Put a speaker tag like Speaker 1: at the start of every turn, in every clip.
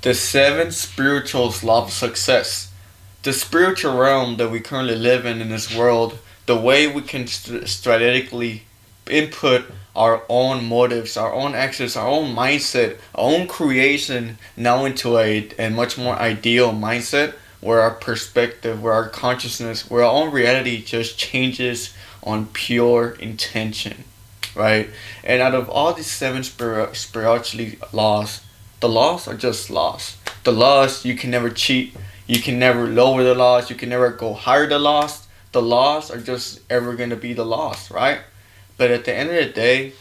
Speaker 1: The seven spiritual law of success. The spiritual realm that we currently live in this world, the way we can strategically input our own motives, our own actions, our own mindset, our own creation now into a much more ideal mindset where our perspective, where our consciousness, where our own reality just changes on pure intention, right? And out of all these seven spiritually laws, the laws are just laws. The laws, you can never cheat, you can never lower the laws, you can never go higher the laws. The laws are just ever gonna be the laws, right? But at the end of the day,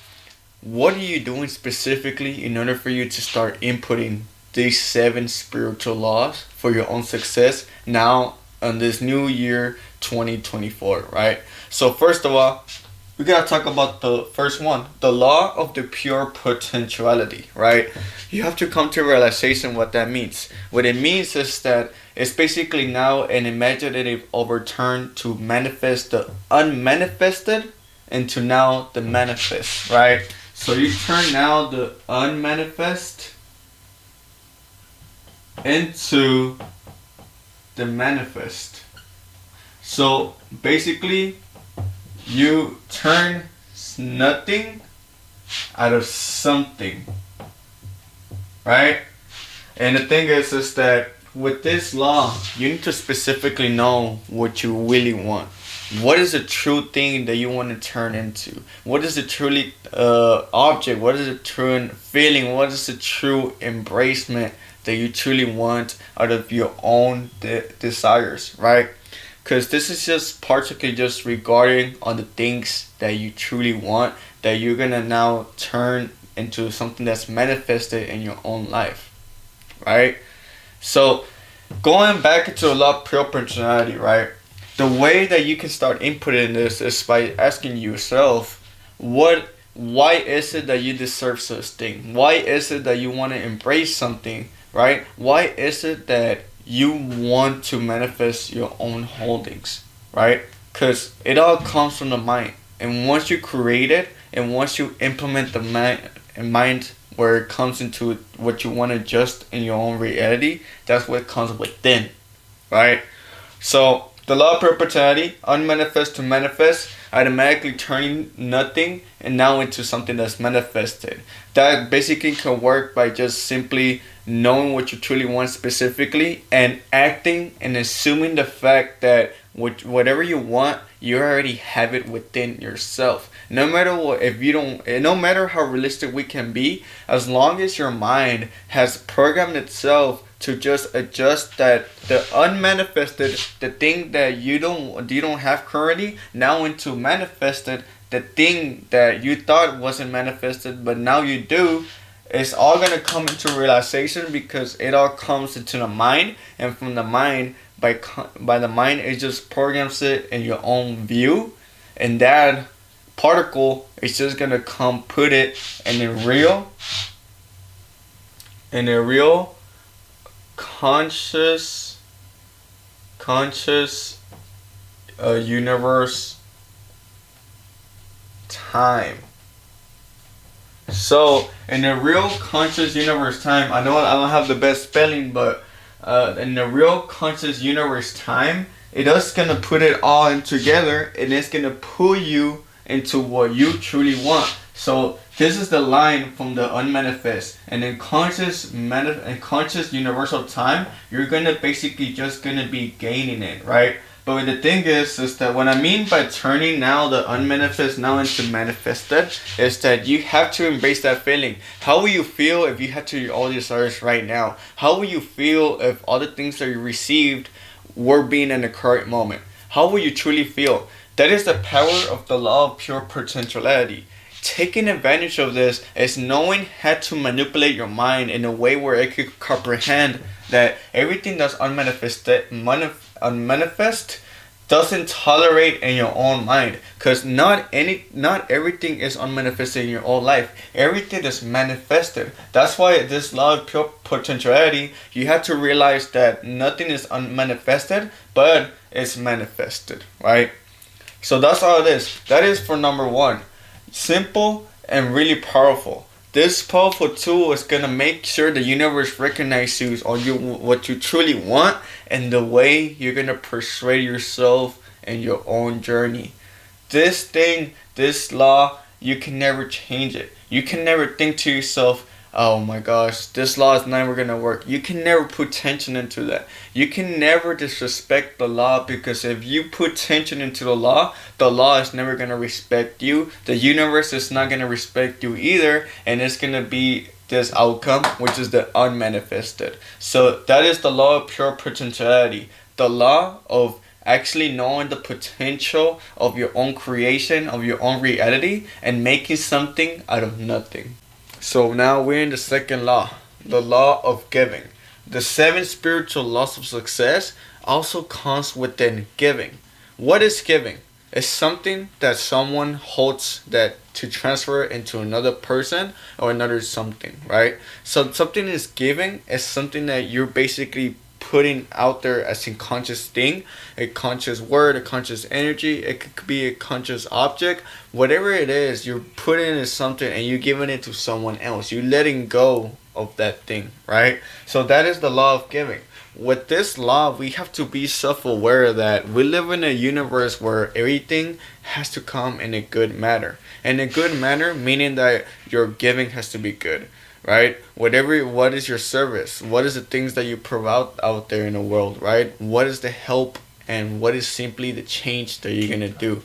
Speaker 1: what are you doing specifically in order for you to start inputting these seven spiritual laws for your own success now on this new year 2024, right? So first of all, we gotta talk about the first one, the law of the pure potentiality, right? You have to come to realization what that means. What it means is that it's basically now an imaginative overturn to manifest the unmanifested into now the manifest, right? So you turn now the unmanifest into the manifest. So basically, you turn nothing out of something, right? And the thing is that with this law, you need to specifically know what you really want. What is the true thing that you want to turn into? What is the truly object? What is the true feeling? What is the true embracement that you truly want out of your own desires, right? Because this is just particularly just regarding on the things that you truly want that you're gonna now turn into something that's manifested in your own life, right? So going back into the law of pure personality, right? The way that you can start inputting this is by asking yourself, why is it that you deserve such thing? Why is it that you want to embrace something, right? Why is it that you want to manifest your own holdings, right? Because it all comes from the mind. And once you create it, and once you implement the mind where it comes into what you want to adjust in your own reality, that's what comes within, right? So the law of perpetuity, unmanifest to manifest, automatically turning nothing and now into something that's manifested. That basically can work by just simply knowing what you truly want specifically and acting and assuming the fact that whatever you want, you already have it within yourself. No matter what, if you don't, no matter how realistic we can be, as long as your mind has programmed itself to just adjust that the unmanifested, the thing that you don't have currently, now into manifested, the thing that you thought wasn't manifested but now you do, it's all gonna come into realization because it all comes into the mind, and from the mind, by the mind, it just programs it in your own view, and that particle is just gonna come put it in a real conscious universe time. So in the real conscious universe time, I know I don't have the best spelling, but in the real conscious universe time, it is gonna put it all in together, and it's gonna pull you into what you truly want. So this is the line from the unmanifest, and in conscious universal time, you're gonna basically just gonna be gaining it, right? But the thing is that what I mean by turning now the unmanifest now into manifested is that you have to embrace that feeling. How will you feel if you had to all these desires right now? How will you feel if all the things that you received were being in the current moment? How will you truly feel? That is the power of the law of pure potentiality. Taking advantage of this is knowing how to manipulate your mind in a way where it could comprehend that everything that's unmanifest doesn't tolerate in your own mind, because not everything is unmanifested in your own life. Everything is manifested. That's why this law of pure potentiality, you have to realize that nothing is unmanifested, but it's manifested, right? So that's all it is. That is for number one. Simple and really powerful. This powerful tool is gonna make sure the universe recognizes you on you what you truly want and the way you're gonna persuade yourself in your own journey. This thing, this law, you can never change it. You can never think to yourself, oh my gosh, this law is never gonna work. You can never put tension into that. You can never disrespect the law, because if you put tension into the law is never gonna respect you. The universe is not gonna respect you either, and it's gonna be this outcome, which is the unmanifested. So that is the law of pure potentiality. The law of actually knowing the potential of your own creation, of your own reality, and making something out of nothing. So now we're in the second law, the law of giving. The seven spiritual laws of success also comes within giving. What is giving? It's something that someone holds that to transfer into another person or another something, right? So something is giving is something that you're basically putting out there as a conscious thing, a conscious word, a conscious energy. It could be a conscious object. Whatever it is, you're putting it in something and you're giving it to someone else. You're letting go of that thing, right? So that is the law of giving. With this law, we have to be self-aware that we live in a universe where everything has to come in a good manner. And a good manner meaning that your giving has to be good, right? What is your service? What is the things that you provide out there in the world, right? What is the help, and what is simply the change that you're gonna do?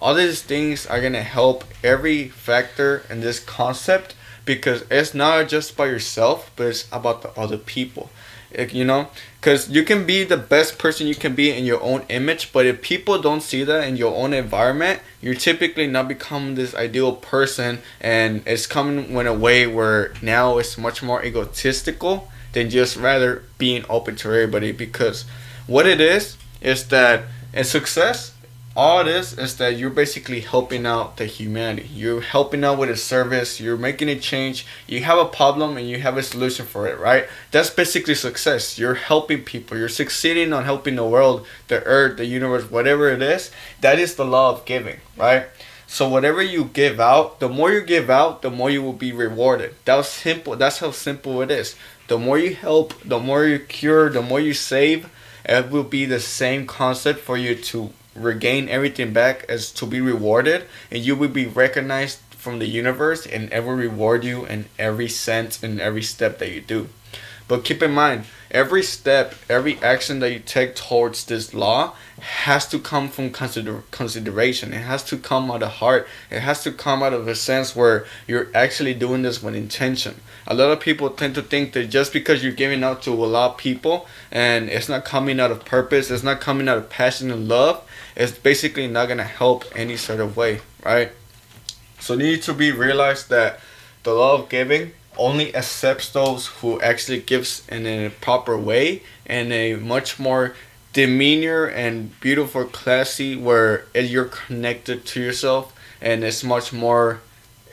Speaker 1: All these things are gonna help every factor in this concept, because it's not just by yourself, but it's about the other people. Because you can be the best person you can be in your own image, but if people don't see that in your own environment, you're typically not becoming this ideal person, and it's coming in a way where now it's much more egotistical than just rather being open to everybody. Because what it is that in success, all it is that you're basically helping out the humanity. You're helping out with a service. You're making a change. You have a problem and you have a solution for it, right? That's basically success. You're helping people. You're succeeding on helping the world, the earth, the universe, whatever it is. That is the law of giving, right? So whatever you give out, the more you give out, the more you will be rewarded. That's simple. That's how simple it is. The more you help, the more you cure, the more you save, it will be the same concept for you to regain everything back, as to be rewarded, and you will be recognized from the universe, and it will reward you in every sense and every step that you do. But keep in mind, every step, every action that you take towards this law has to come from consideration. It has to come out of heart. It has to come out of a sense where you're actually doing this with intention. A lot of people tend to think that just because you're giving out to a lot of people and it's not coming out of purpose, it's not coming out of passion and love, it's basically not going to help any sort of way, right? So it needs to be realized that the law of giving only accepts those who actually gives in a proper way, in a much more demeanor and beautiful, classy, where you're connected to yourself and it's much more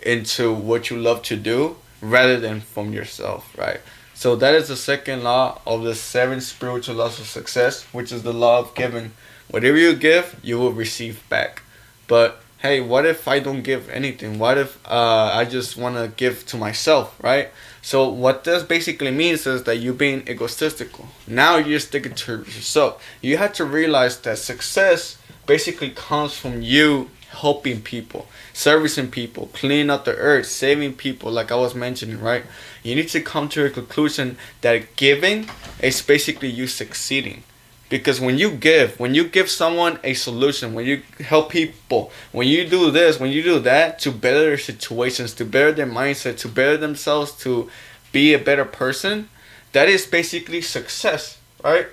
Speaker 1: into what you love to do rather than from yourself, right? So that is the second law of the seven spiritual laws of success, which is the law of giving. Whatever you give, you will receive back. But hey, what if I don't give anything? What if I just want to give to myself, right? So what this basically means is that you're being egotistical. Now you're sticking to yourself. You have to realize that success basically comes from you helping people, servicing people, cleaning up the earth, saving people, like I was mentioning, right? You need to come to a conclusion that giving is basically you succeeding. Because when you give someone a solution, when you help people, when you do this, when you do that to better their situations, to better their mindset, to better themselves, to be a better person, that is basically success, right?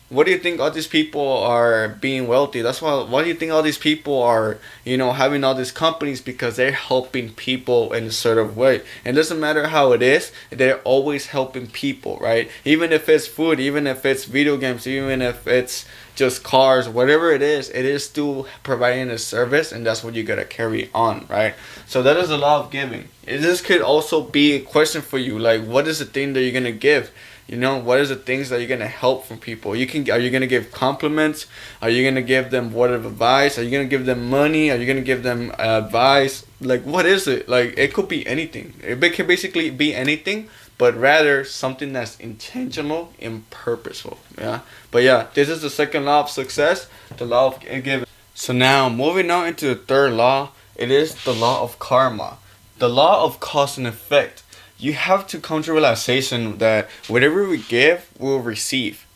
Speaker 1: What do you think all these people are being wealthy? Why do you think all these people are, having all these companies? Because they're helping people in a certain way. And it doesn't matter how it is, they're always helping people, right? Even if it's food, even if it's video games, even if it's just cars, whatever it is still providing a service, and that's what you gotta carry on, right? So that is a law of giving. This could also be a question for you, like, what is the thing that you're gonna give? You know, what is the things that you're gonna help from people? Are you gonna give compliments? Are you gonna give them word of advice? Are you gonna give them money? Are you gonna give them advice? Like, what is it? Like, it could be anything. Can basically be anything, but rather something that's intentional and purposeful. Yeah. But yeah, this is the second law of success, the law of giving. So now moving on into the third law, it is the law of karma, the law of cause and effect. You have to come to realization that whatever we give, we'll receive,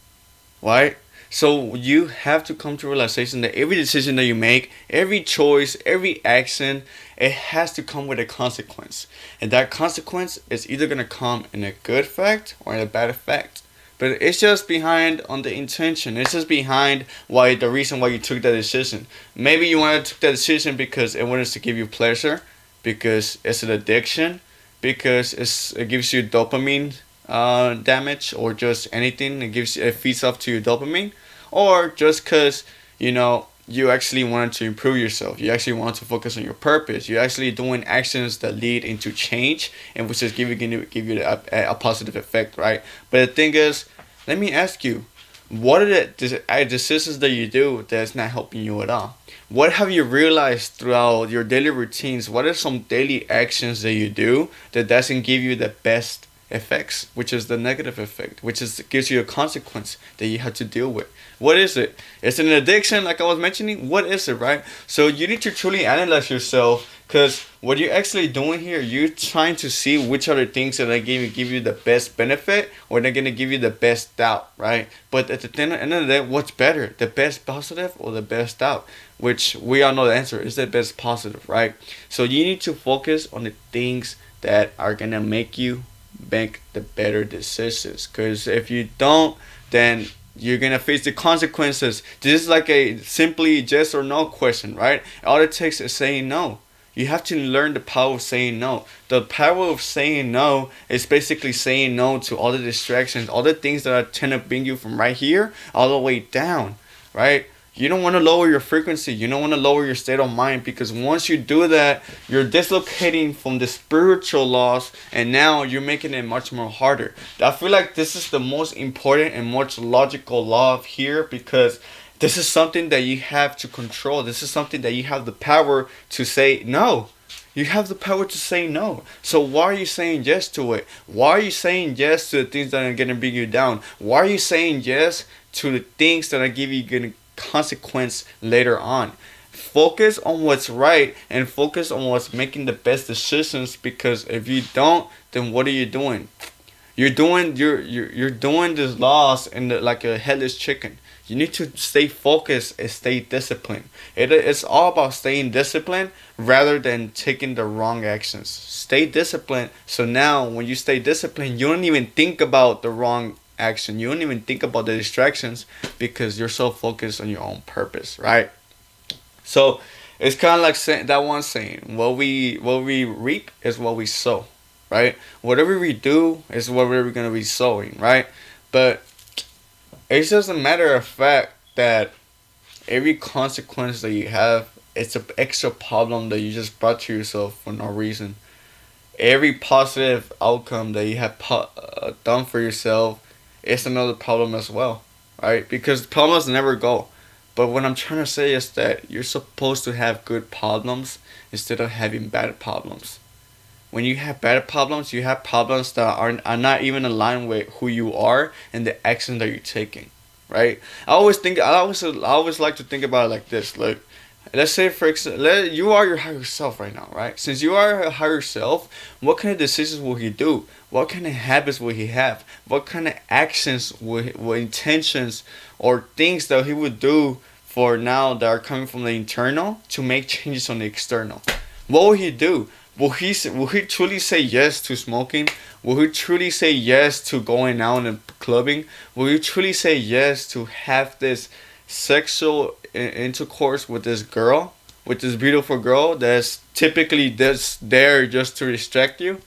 Speaker 1: right? So you have to come to realization that every decision that you make, every choice, every action, it has to come with a consequence. And that consequence is either going to come in a good effect or in a bad effect. But it's just behind on the intention. It's just behind the reason why you took that decision. Maybe you wanted to take that decision because it wanted to give you pleasure, because it's an addiction, because it gives you dopamine damage, or just anything. It feeds off to your dopamine, or just because you actually wanted to improve yourself. You actually want to focus on your purpose. You're actually doing actions that lead into change, and which is give you a positive effect, right? But the thing is, let me ask you, what are the decisions that you do that's not helping you at all? What have you realized throughout your daily routines? What are some daily actions that you do that doesn't give you the best effects, which is the negative effect, which is gives you a consequence that you have to deal with? What is it? It's an addiction, like I was mentioning. What is it, right? So you need to truly analyze yourself, because what you're actually doing here, you're trying to see which are the things that are going to give you the best benefit, or they're going to give you the best doubt, right? But at the end of the day, what's better, the best positive or the best doubt? Which we all know the answer is the best positive, right? So you need to focus on the things that are going to make you make the better decisions, because if you don't, then you're gonna face the consequences. This is like a simply yes or no question, right? All it takes is saying no. You have to learn the power of saying no. The power of saying no is basically saying no to all the distractions, all the things that are tend to bring you from right here all the way down, right? You don't want to lower your frequency. You don't want to lower your state of mind, because once you do that, you're dislocating from the spiritual laws, and now you're making it much more harder. I feel like this is the most important and most logical law of here, because this is something that you have to control. This is something that you have the power to say no. You have the power to say no. So why are you saying yes to it? Why are you saying yes to the things that are going to bring you down? Why are you saying yes to the things that are giving you consequence later on? Focus on what's right and focus on what's making the best decisions, because if you don't, then what are you doing? You're doing this loss in like a headless chicken. You need to stay focused and stay disciplined. It's all about staying disciplined rather than taking the wrong actions. Stay disciplined. So now when you stay disciplined, you don't even think about the wrong action. You don't even think about the distractions, because you're so focused on your own purpose, right? So it's kind of like that one saying, what we reap is what we sow, right? Whatever we do is what we're going to be sowing, right? But it's just a matter of fact that every consequence that you have, it's an extra problem that you just brought to yourself for no reason. Every positive outcome that you have done for yourself, it's another problem as well, right? Because problems never go. But what I'm trying to say is that you're supposed to have good problems instead of having bad problems. When you have bad problems, you have problems that are not even aligned with who you are and the action that you're taking, right? I always like to think about it like this. Like, let's say for example, you are your higher self right now, right? Since you are your higher self, what kind of decisions will he do? What kind of habits will he have? What kind of actions, what intentions or things that he would do for now that are coming from the internal to make changes on the external? What will he do? Will he truly say yes to smoking? Will he truly say yes to going out and clubbing? Will he truly say yes to have this sexual intercourse with this girl, with this beautiful girl that's typically just there just to distract you?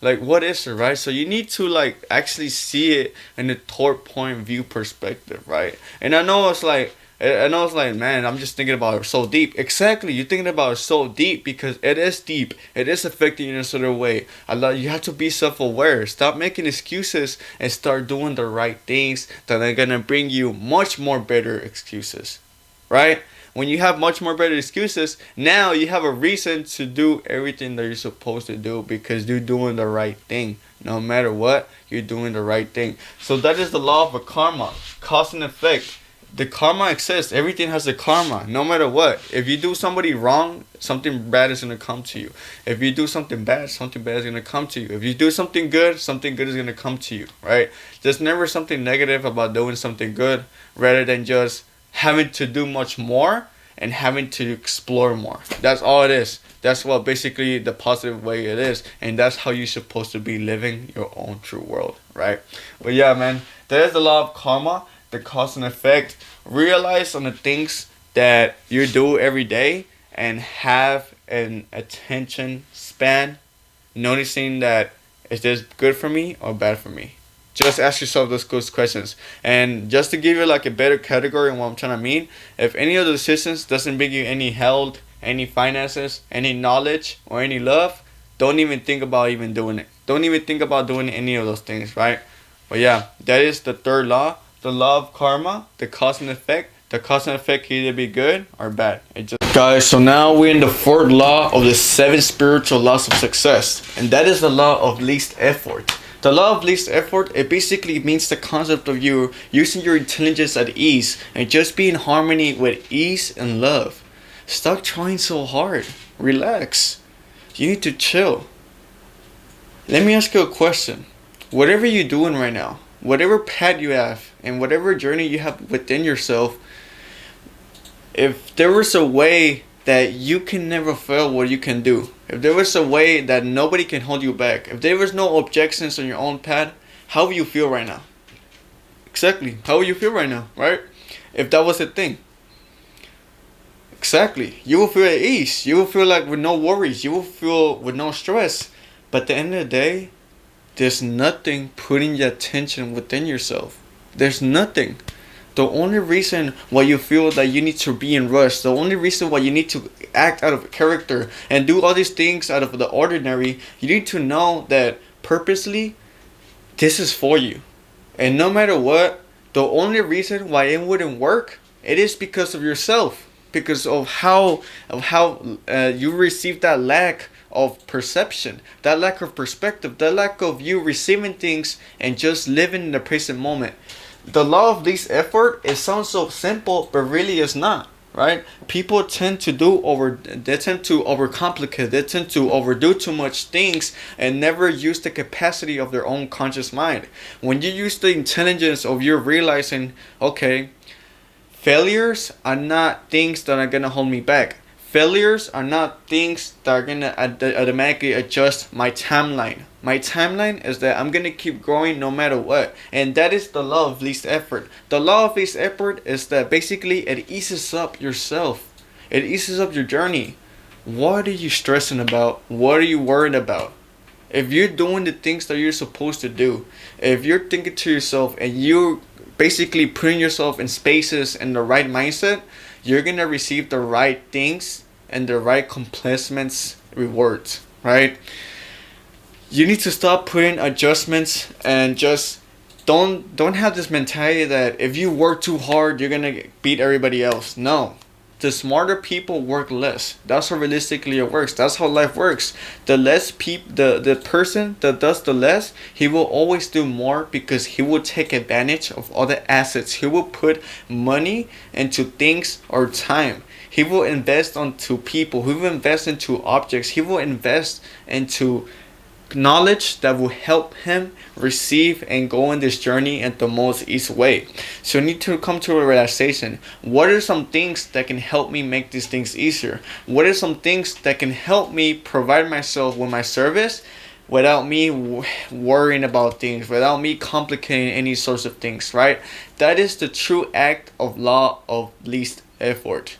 Speaker 1: Like, what is it, right? So you need to like actually see it in the third point view perspective, right? And I know it's like And I was like, man, I'm just thinking about it so deep. Exactly, you're thinking about it so deep because it is deep. It is affecting you in a certain way. You have to be self-aware. Stop making excuses and start doing the right things that are gonna bring you much more better excuses, right? When you have much more better excuses, now you have a reason to do everything that you're supposed to do because you're doing the right thing. No matter what, you're doing the right thing. So that is the law of a karma, cause and effect. The karma exists. Everything has a karma, no matter what. If you do somebody wrong, something bad is gonna come to you. If you do something bad is gonna come to you. If you do something good is gonna come to you, right? There's never something negative about doing something good, rather than just having to do much more and having to explore more. That's all it is. That's what basically the positive way it is, and that's how you're supposed to be living your own true world, right? But yeah, man, that is the law of karma, the cause and effect. Realize on the things that you do every day and have an attention span, noticing that is this good for me or bad for me. Just ask yourself those good questions. And just to give you like a better category on what I'm trying to mean, if any of the decisions doesn't bring you any health, any finances, any knowledge, or any love, don't even think about even doing it. Don't even think about doing any of those things, right? But yeah, that is the third law. The law of karma, the cause and effect. The cause and effect can either be good or bad. It just guys, so now we're in the fourth law of the seven spiritual laws of success. And that is the law of least effort. The law of least effort, it basically means the concept of you using your intelligence at ease and just be in harmony with ease and love. Stop trying so hard. Relax. You need to chill. Let me ask you a question. Whatever you're doing right now, whatever path you have, and whatever journey you have within yourself, if there was a way that you can never fail what you can do, if there was a way that nobody can hold you back, if there was no objections on your own path, how would you feel right now? Exactly. How would you feel right now, right? If that was a thing. Exactly. You will feel at ease. You will feel like with no worries. You will feel with no stress. But at the end of the day, there's nothing putting your attention within yourself. There's nothing. The only reason why you feel that you need to be in rush, the only reason why you need to act out of character and do all these things out of the ordinary, you need to know that purposely, this is for you. And no matter what, the only reason why it wouldn't work, it is because of yourself. Because of how you receive that lack of perception, that lack of perspective, that lack of you receiving things and just living in the present moment. The law of least effort, it sounds so simple, but really it's not, right? People tend to they tend to overcomplicate, they tend to overdo too much things and never use the capacity of their own conscious mind. When you use the intelligence of you realizing, okay, failures are not things that are gonna hold me back. Failures are not things that are gonna automatically adjust my timeline. My timeline is that I'm gonna keep growing no matter what. And that is the law of least effort. The law of least effort is that basically it eases up yourself. It eases up your journey. What are you stressing about? What are you worried about? If you're doing the things that you're supposed to do, if you're thinking to yourself and you're basically putting yourself in spaces in the right mindset, you're gonna receive the right things and the right complacements rewards, right? You need to stop putting adjustments and just don't have this mentality that if you work too hard you're gonna beat everybody else. No. The smarter people work less. That's how realistically it works. That's how life works. The less the person that does the less, he will always do more because he will take advantage of other assets. He will put money into things or time. He will invest onto people. He will invest into objects. He will invest into knowledge that will help him receive and go on this journey in the most easy way. So you need to come to a realization. What are some things that can help me make these things easier? What are some things that can help me provide myself with my service without me worrying about things, without me complicating any sorts of things, right? That is the true act of law of least effort.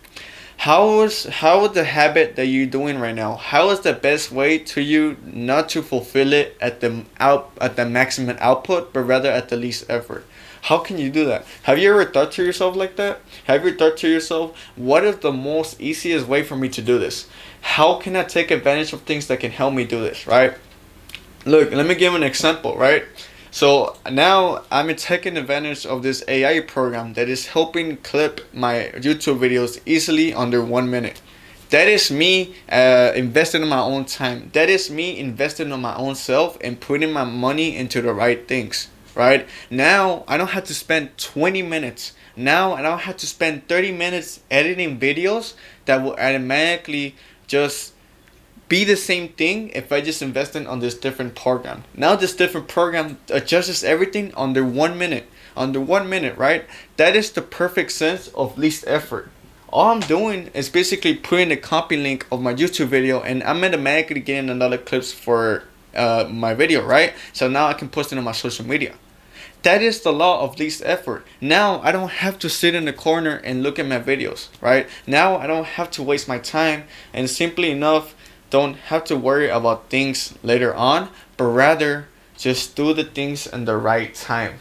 Speaker 1: How is the habit that you're doing right now? How is the best way to you not to fulfill it at the maximum output, but rather at the least effort? How can you do that? Have you ever thought to yourself like that? Have you thought to yourself, what is the most easiest way for me to do this? How can I take advantage of things that can help me do this, right? Look, let me give an example, right? So now I'm taking advantage of this AI program that is helping clip my YouTube videos easily under 1 minute. That is me investing in my own time. That is me investing in my own self and putting my money into the right things, right? Now I don't have to spend 20 minutes. Now I don't have to spend 30 minutes editing videos that will automatically just be the same thing if I just invested on this different program. Now this different program adjusts everything under 1 minute. Under 1 minute, right? That is the perfect sense of least effort. All I'm doing is basically putting the copy link of my YouTube video, and I'm automatically getting another clips for my video, right? So now I can post it on my social media. That is the law of least effort. Now I don't have to sit in the corner and look at my videos, right? Now I don't have to waste my time, and simply enough don't have to worry about things later on, but rather just do the things in the right time.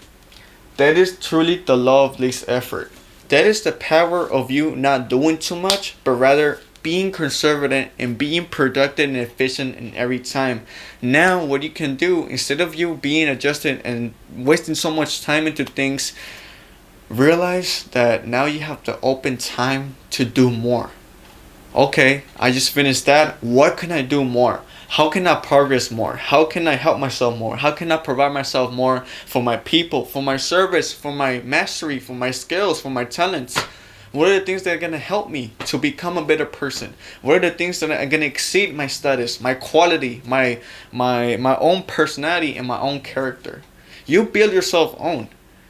Speaker 1: That is truly the law of least effort. That is the power of you not doing too much, but rather being conservative and being productive and efficient in every time. Now, what you can do, instead of you being adjusted and wasting so much time into things, realize that now you have the open time to do more. Okay, I just finished that. What can I do more? How can I progress more? How can I help myself more? How can I provide myself more for my people, for my service, for my mastery, for my skills, for my talents? What are the things that are going to help me to become a better person? What are the things that are going to exceed my status, my quality, my own personality, and my own character? You build yourself on.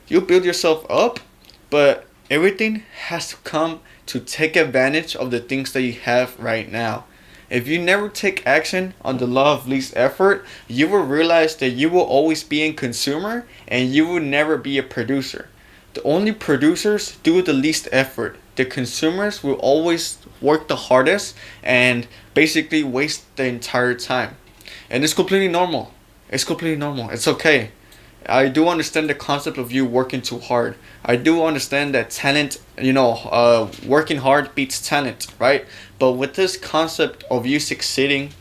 Speaker 1: You build yourself up, but everything has to come to take advantage of the things that you have right now. If you never take action on the law of least effort, you will realize that you will always be a consumer and you will never be a producer. The only producers do the least effort. The consumers will always work the hardest and basically waste the entire time. And it's completely normal. It's completely normal. It's okay. I do understand the concept of you working too hard. I do understand that talent, working hard beats talent, right? But with this concept of you succeeding,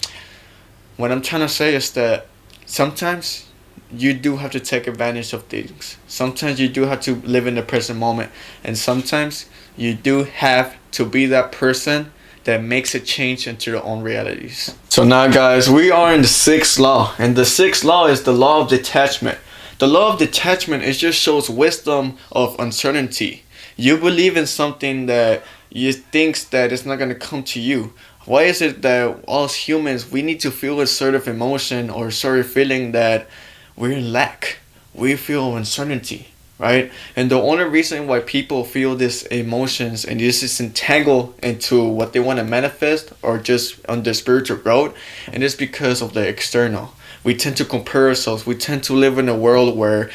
Speaker 1: what I'm trying to say is that sometimes you do have to take advantage of things. Sometimes you do have to live in the present moment. And sometimes you do have to be that person that makes a change into their own realities. So now, guys, we are in the sixth law. And the sixth law is the law of detachment. The law of detachment, it just shows wisdom of uncertainty. You believe in something that you think that it's not going to come to you. Why is it that us humans, we need to feel a sort of emotion or sort of feeling that we're in lack? We feel uncertainty, right? And the only reason why people feel these emotions and this is entangled into what they want to manifest or just on their spiritual growth, and it's because of the external. We tend to compare ourselves. We tend to live in a world where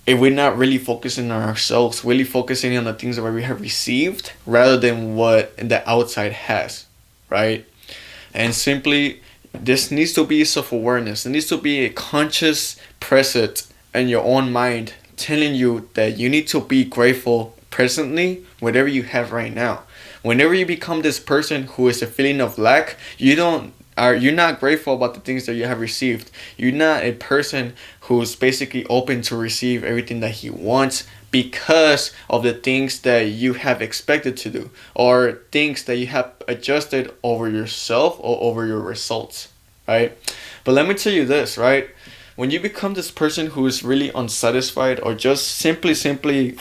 Speaker 1: if we're not really focusing on ourselves, really focusing on the things that we have received rather than what the outside has, right? And simply, this needs to be self-awareness. It needs to be a conscious presence in your own mind telling you that you need to be grateful presently, whatever you have right now. Whenever you become this person who is a feeling of lack, you're not grateful about the things that you have received. You're not a person who's basically open to receive everything that he wants because of the things that you have expected to do or things that you have adjusted over yourself or over your results, right? But let me tell you this, right? When you become this person who is really unsatisfied or just simply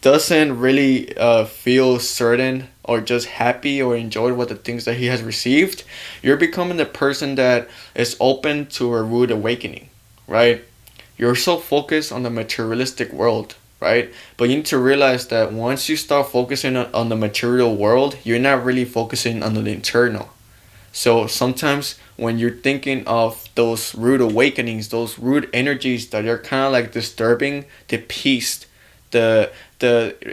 Speaker 1: doesn't really feel certain or just happy or enjoy what the things that he has received, you're becoming the person that is open to a rude awakening, right? You're so focused on the materialistic world, right? But you need to realize that once you start focusing on the material world, you're not really focusing on the internal. So sometimes when you're thinking of those rude awakenings, those rude energies that are kind of like disturbing the peace, the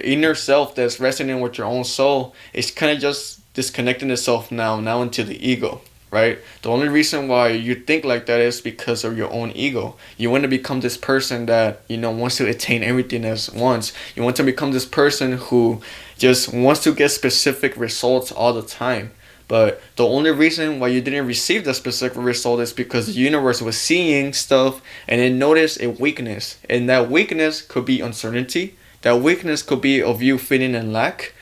Speaker 1: inner self that's resonating with your own soul, it's kind of just disconnecting itself now into the ego, right? The only reason why you think like that is because of your own ego. You want to become this person that, wants to attain everything at once. You want to become this person who just wants to get specific results all the time. But the only reason why you didn't receive the specific result is because the universe was seeing stuff and it noticed a weakness. And that weakness could be uncertainty. That weakness could be of you feeling in lack.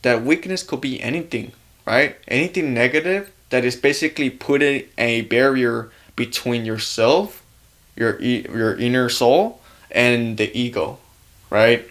Speaker 1: That weakness could be anything, right? Anything negative that is basically putting a barrier between yourself, your inner soul, and the ego, right?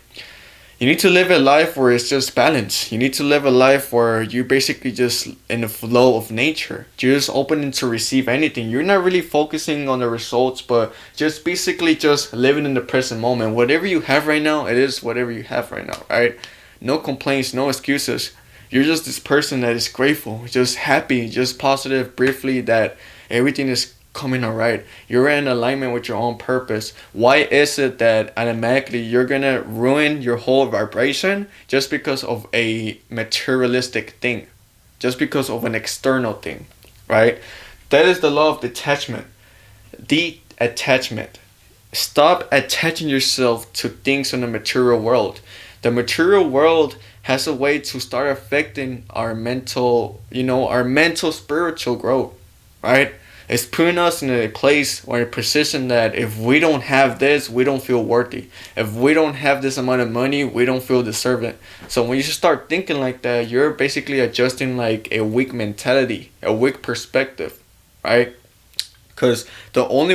Speaker 1: You need to live a life where it's just balance. You need to live a life where you're basically just in the flow of nature. You're just open to receive anything. You're not really focusing on the results, but just basically just living in the present moment. Whatever you have right now, it is whatever you have right now, right? No complaints, no excuses. You're just this person that is grateful, just happy, just positive briefly that everything is coming alright. You're in alignment with your own purpose. Why is it that automatically you're gonna ruin your whole vibration just because of a materialistic thing? Just because of an external thing, right? That is the law of detachment. Detachment. Stop attaching yourself to things in the material world. The material world has a way to start affecting our mental, our mental spiritual growth, right? It's putting us in a place or a position that if we don't have this, we don't feel worthy. If we don't have this amount of money, we don't feel deserving. So when you start thinking like that, you're basically adjusting like a weak mentality, a weak perspective, right? Because the only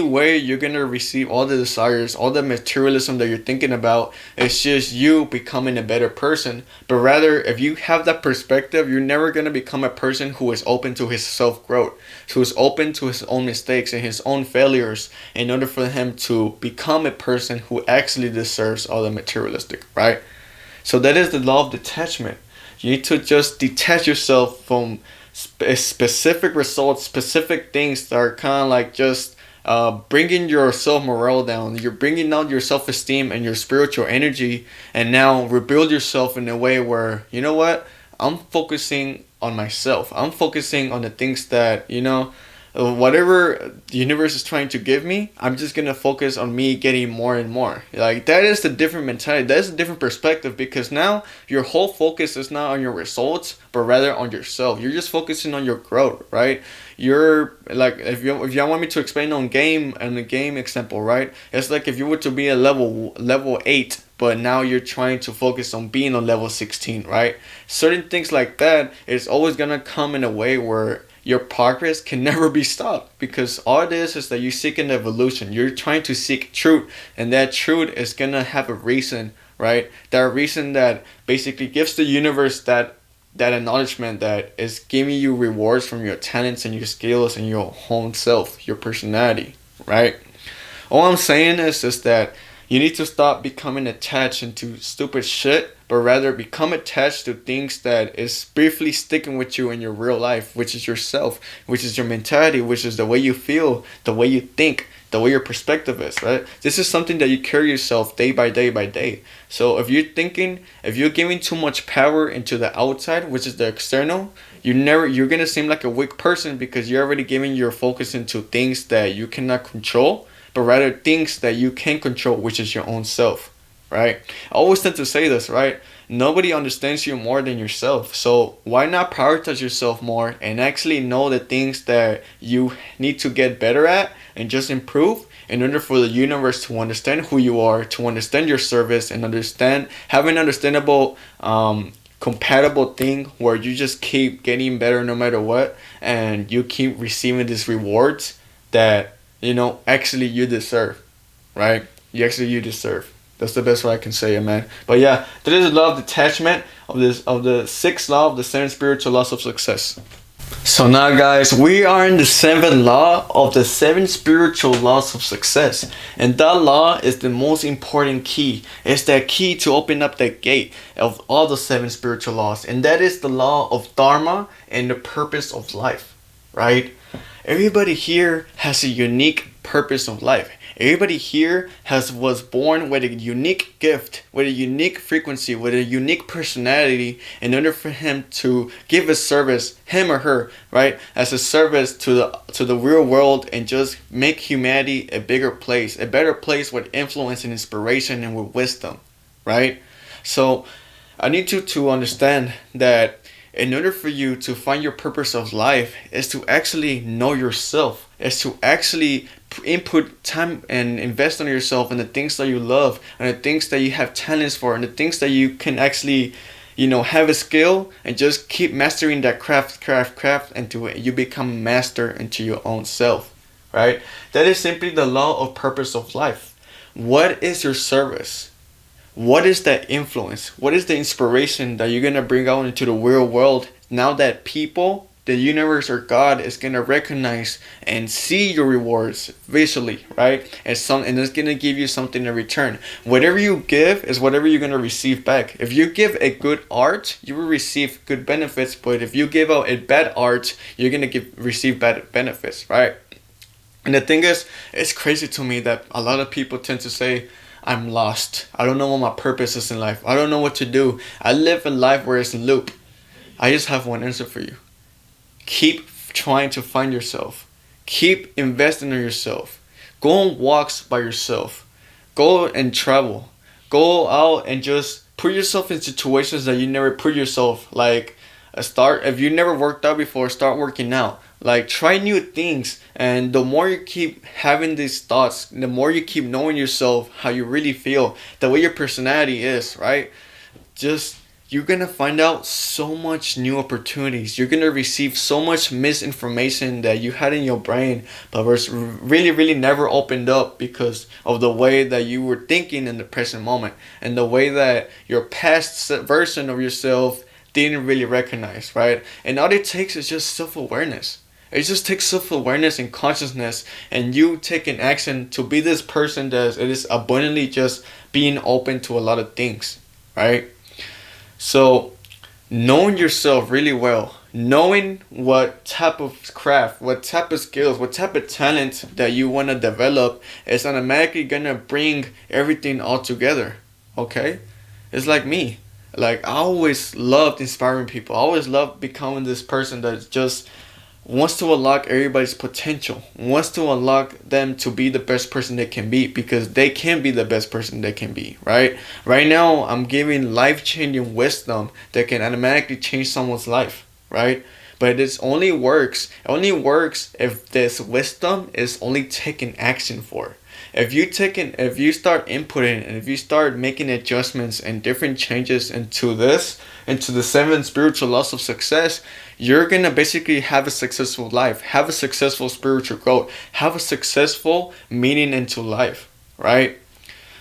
Speaker 1: way you're gonna receive all the desires, all the materialism that you're thinking about, is just you becoming a better person. But rather, if you have that perspective, you're never gonna become a person who is open to his self growth, who is open to his own mistakes and his own failures, in order for him to become a person who actually deserves all the materialistic, right? So that is the law of detachment. You need to just detach yourself from specific results, specific things that are kind of like just bringing your self morale down. You're bringing down your self esteem and your spiritual energy, and now rebuild yourself in a way where, you know what, I'm focusing on myself. I'm focusing on the things that, whatever the universe is trying to give me, I'm just gonna focus on me getting more and more. Like, that is the different mentality. That is a different perspective, because now your whole focus is not on your results, but rather on yourself. You're just focusing on your growth, right? You're like, if you want me to explain on the game example, right? It's like if you were to be a level 8, but now you're trying to focus on being on level 16, right? Certain things like that is always gonna come in a way where your progress can never be stopped, because all it is that you seek an evolution. You're trying to seek truth, and that truth is gonna have a reason, right? That reason that basically gives the universe that acknowledgement that is giving you rewards from your talents and your skills and your own self, your personality, right? All I'm saying is just that you need to stop becoming attached into stupid shit, but rather become attached to things that is briefly sticking with you in your real life, which is yourself, which is your mentality, which is the way you feel, the way you think, the way your perspective is, right? This is something that you carry yourself day by day by day. So if you're giving too much power into the outside, which is the external, you're gonna seem like a weak person, because you're already giving your focus into things that you cannot control, but rather things that you can control, which is your own self, right? I always tend to say this, right? Nobody understands you more than yourself. So why not prioritize yourself more and actually know the things that you need to get better at and just improve, in order for the universe to understand who you are, to understand your service, and have an understandable compatible thing where you just keep getting better no matter what, and you keep receiving these rewards that actually you deserve, right? You deserve. That's the best way I can say it, man. But yeah, that is the law of detachment of the sixth law of the 7 spiritual laws of success. So now, guys, we are in the 7th law of the 7 spiritual laws of success, and that law is the most important key. It's that key to open up that gate of all the 7 spiritual laws, and that is the law of dharma and the purpose of life, right? Everybody here has a unique purpose of life. Everybody here was born with a unique gift, with a unique frequency, with a unique personality in order for him to give a service, him or her, right, as a service to the real world and just make humanity a bigger place, a better place with influence and inspiration and with wisdom, right? So I need you to understand that in order for you to find your purpose of life is to actually know yourself, is to actually input time and invest on yourself and the things that you love and the things that you have talents for and the things that you can actually, have a skill and just keep mastering that craft until you become master into your own self, right? That is simply the law of purpose of life. What is your service? What is that influence? What is the inspiration that you're going to bring out into the real world now that people, the universe, or God is going to recognize and see your rewards visually, right? And it's going to give you something in return. Whatever you give is whatever you're going to receive back. If you give a good art, you will receive good benefits. But if you give out a bad art, you're going to receive bad benefits, right? And the thing is, it's crazy to me that a lot of people tend to say, I'm lost. I don't know what my purpose is in life. I don't know what to do. I live a life where it's a loop. I just have one answer for you. Keep trying to find yourself. Keep investing in yourself. Go on walks by yourself. Go and travel. Go out and just put yourself in situations that you never put yourself. Like if you never worked out before, start working out. Like, try new things, and the more you keep having these thoughts, the more you keep knowing yourself, how you really feel, the way your personality is, right? Just, you're gonna find out so much new opportunities. You're gonna receive so much misinformation that you had in your brain, but was really, really never opened up because of the way that you were thinking in the present moment, and the way that your past version of yourself didn't really recognize, right? And all it takes is just self-awareness. It just takes self-awareness and consciousness, and you taking action to be this person that it is abundantly just being open to a lot of things, right? So knowing yourself really well, knowing what type of craft, what type of skills, what type of talent that you want to develop is automatically gonna bring everything all together, okay? It's like me. Like, I always loved inspiring people. I always loved becoming this person that just wants to unlock everybody's potential, wants to unlock them to be the best person they can be, because they can be the best person they can be, right? Right now, I'm giving life-changing wisdom that can automatically change someone's life, right? But it only works if this wisdom is only taken action for. If you start inputting and if you start making adjustments and different changes into the 7 spiritual laws of success, you're gonna basically have a successful life, have a successful spiritual growth, have a successful meaning into life, right?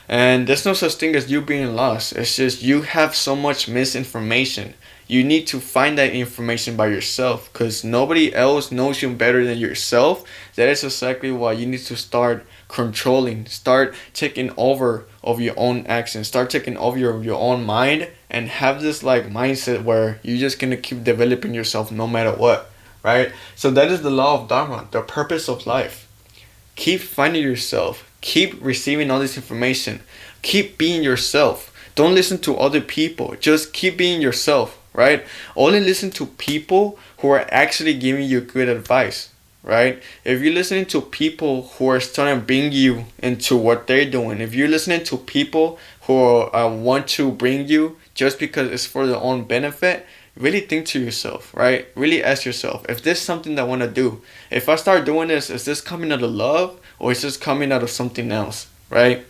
Speaker 1: And there's no such thing as you being lost. It's just you have so much misinformation. You need to find that information by yourself, because nobody else knows you better than yourself. That is exactly why you need to start controlling, start taking over of your own actions, start taking over your own mind, and have this like mindset where you're just gonna keep developing yourself no matter what, right? So that is the law of Dharma, the purpose of life. Keep finding yourself, keep receiving all this information, keep being yourself. Don't listen to other people, just keep being yourself, right? Only listen to people who are actually giving you good advice, right? If you're listening to people who are trying to bring you into what they're doing, if you're listening to people who want to bring you just because it's for their own benefit, really think to yourself, right? Really ask yourself, if this is something that I want to do, if I start doing this, is this coming out of love or is this coming out of something else, right?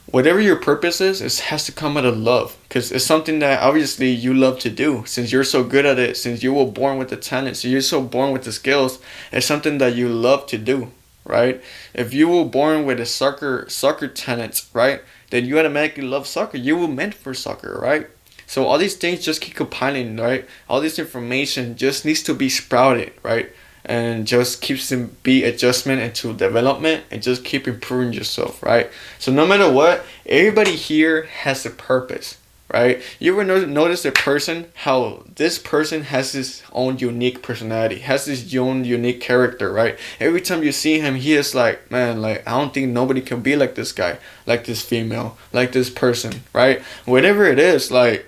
Speaker 1: Whatever your purpose is, it has to come out of love, because it's something that obviously you love to do. Since you're so good at it, since you were born with the talent, so you're so born with the skills, it's something that you love to do, right? If you were born with a soccer talent, right, then you automatically love soccer. You were meant for soccer, right? So all these things just keep compiling, right? All this information just needs to be sprouted, right? And just keeps to be adjustment into development and just keep improving yourself, right? So no matter what, everybody here has a purpose. right? You ever notice a person, how this person has his own unique personality, has his own unique character, right? Every time you see him, he is like, man, like, I don't think nobody can be like this guy, like this female, like this person, right? Whatever it is, like,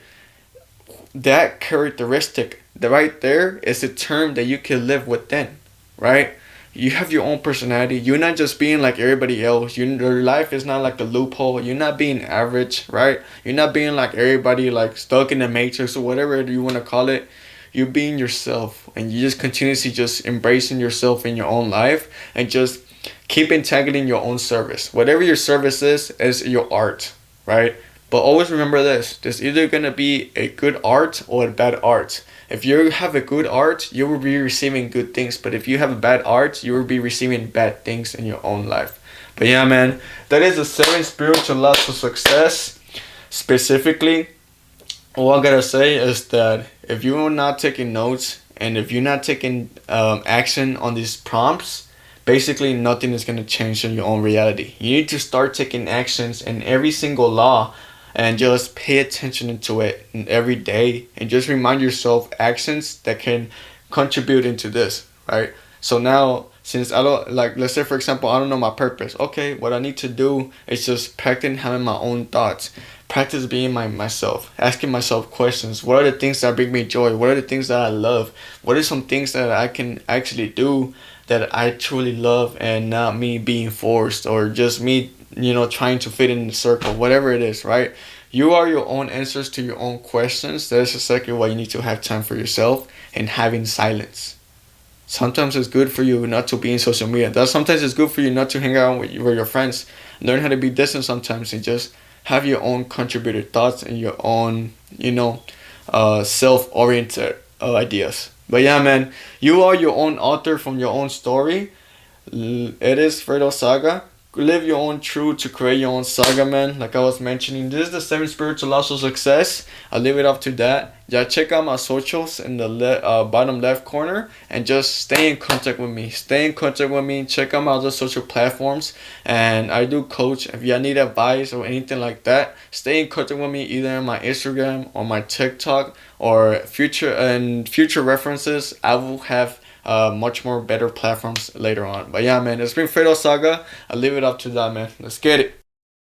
Speaker 1: that characteristic, the right there is a term that you can live within, right? You have your own personality. You're not just being like everybody else. Your life is not like a loophole. You're not being average, right? You're not being like everybody, like stuck in the matrix or whatever you want to call it. You're being yourself, and you just continuously just embracing yourself in your own life, and just keep integrating your own service. Whatever your service is your art, right? But always remember this: there's either gonna be a good art or a bad art. If you have a good art, you will be receiving good things. But if you have a bad art, you will be receiving bad things in your own life. But yeah, man, that is the 7 spiritual laws of success. Specifically, all I gotta say is that if you're not taking notes, and if you're not taking action on these prompts, basically nothing is gonna change in your own reality. You need to start taking actions in every single law, and just pay attention to it every day, and just remind yourself actions that can contribute into this, right? So now, since I don't, like, let's say for example, I don't know my purpose. Okay, what I need to do is just practice having my own thoughts, practice being myself, asking myself questions. What are the things that bring me joy? What are the things that I love? What are some things that I can actually do that I truly love, and not me being forced, or just me, trying to fit in the circle, whatever it is, right? You are your own answers to your own questions. That is exactly why you need to have time for yourself and having silence. Sometimes it's good for you not to be in social media. That sometimes it's good for you not to hang out with your friends. Learn how to be distant sometimes, and just have your own contributed thoughts and your own, self-oriented ideas. But yeah, man, you are your own author from your own story. It is Fredo Saga. Live your own truth to create your own saga, man. Like I was mentioning, this is the 7 spiritual laws of success. I leave it up to that. Yeah, check out my socials in the bottom left corner, and just stay in contact with me. Stay in contact with me. Check out my other social platforms, and I do coach. If you need advice or anything like that, stay in contact with me either on my Instagram or my TikTok, or future references. I will have much more better platforms later on. But yeah, man, it's been Fredo Saga. I'll leave it up to that, man. Let's get it.